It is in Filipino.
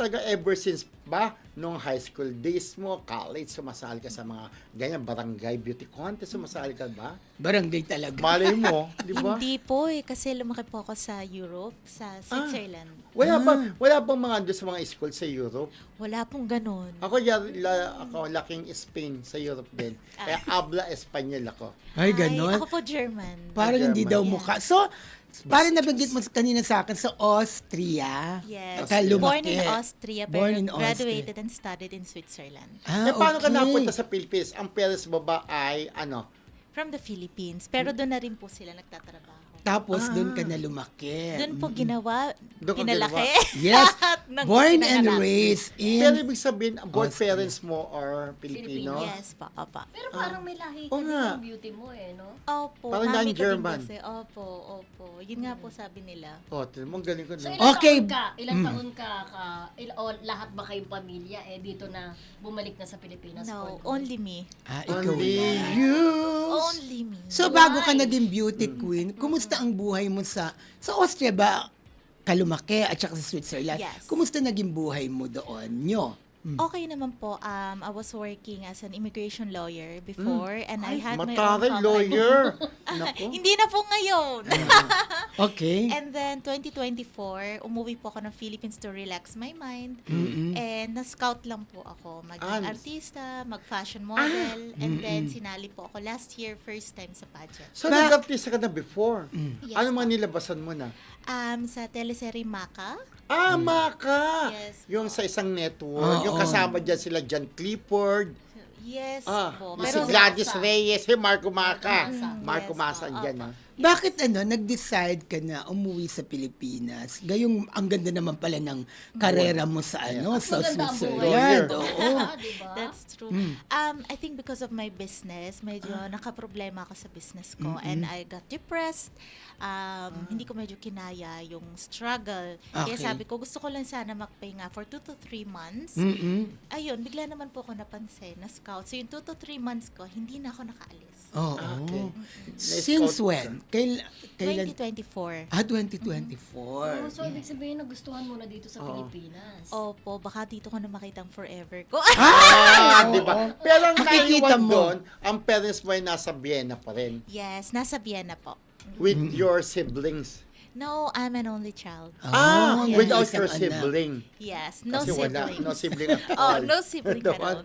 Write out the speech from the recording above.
talaga ever since ba, nung high school days mo, college, sumasali ka sa mga ganyan, barangay beauty contest, sumasali ka ba? Barangay talaga. Malay mo, di ba? Hindi po kasi lumaki po ako sa Europe, sa Switzerland. Wala bang mga andun sa mga school sa Europe? Wala pong ganun. Ako laking Spain sa Europe din. Kaya habla Espanyol ako. Ay, ganon. Ako po German. Parang hindi German. daw mukha. So, parang nabanggit mo kanina sa akin sa Austria. Yes. Ka lumaki. Born in Austria, pero Born in graduated Austria. and studied in Switzerland. Paano ka okay. napunta sa Philippines? Ang parents mo ba ay ano? From the Philippines. Pero doon na rin po sila nagtatrabaho. Tapos doon ka na lumaki. Doon po ginawa, Doon ka pinalaki. Yes. Lahat ng Born and pinanganak. raised Pero in... ibig sabihin, both Austria. parents mo are Filipino? Yes, pa. Pero parang may lahi ka Oo din nga. ng beauty mo no? Opo, Parang mami ko din non-German. kasi. Opo. Yun nga po sabi nila. Tinan mo, ang galing ko So na. ilang Okay. taon ka? Ilang taon ka, o lahat ba kayong pamilya dito na bumalik na sa Pilipinas? No, for good? only me. ikaw Only na. you. Only me. So, bago ka naging beauty queen, kumusta ang buhay mo sa Austria ba? Kalumaki at saka sa Switzerland. Yes. Kumusta naging buhay mo doon? Nyo? Okay naman po. I was working as an immigration lawyer before and I had my own Mataray company. lawyer. Naku. Hindi na po ngayon. Okay. And then 2024, umuwi po ako ng Philippines to relax my mind. And na-scout lang po ako. Maging artista, mag-fashion model. And then sinali po ako last year, first time sa pageant. So, nag-artista ka na before. Yes, Ano mga nilabasan mo na? Sa teleserye Maka. Maka! Yes, Yung sa isang network. Yung Oo. kasama dyan sila John Clifford. Yes po. Yung si Pero Gladys Reyes. Si Marco Maca. Masa. Marco Yes, Masa po. andyan. Bakit nag-decide ka na umuwi sa Pilipinas? Gayong ang ganda naman pala ng karera mo sa sa Maganda ang Switzerland. buhay. Oo. Diba? that's true. I think because of my business, medyo nakaproblema ako sa business ko and I got depressed. Hindi ko medyo kinaya yung struggle. Kaya Okay. sabi ko, gusto ko lang sana magpahinga for 2 to 3 months. Ayun, bigla naman po ako napansin na scout. So yung 2 to 3 months ko, hindi na ako nakaalis. Oo. Okay. Since when? Kailan? 2024. 2024. So, ibig sabihin, nagustuhan mo na dito sa Pilipinas. Opo, baka dito ko na makitang forever ko. Di ba? Pero ang Makikita naiwan mo. doon, ang parents mo ay nasa Vienna pa rin. Yes, nasa Vienna po. With your siblings. No, I'm an only child. Yes. Without Isang your anak. sibling. Yes, no Kasi wala. siblings. No sibling at Oh, all. no sibling at all.